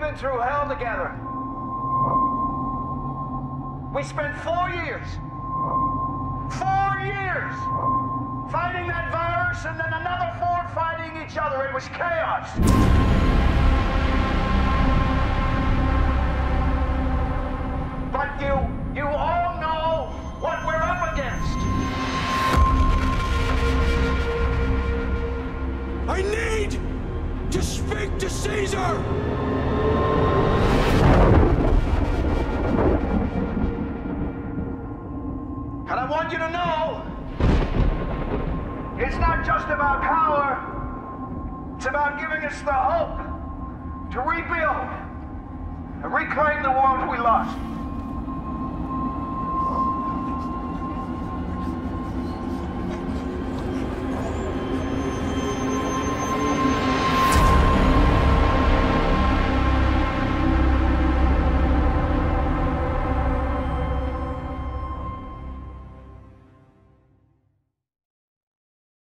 been through hell together. We spent 4 years. 4 years! Fighting that virus and then another 4 fighting each other. It was chaos. But you all know what we're up against. I need to speak to Caesar! And I want you to know, it's not just about power, it's about giving us the hope to rebuild and reclaim the world we lost.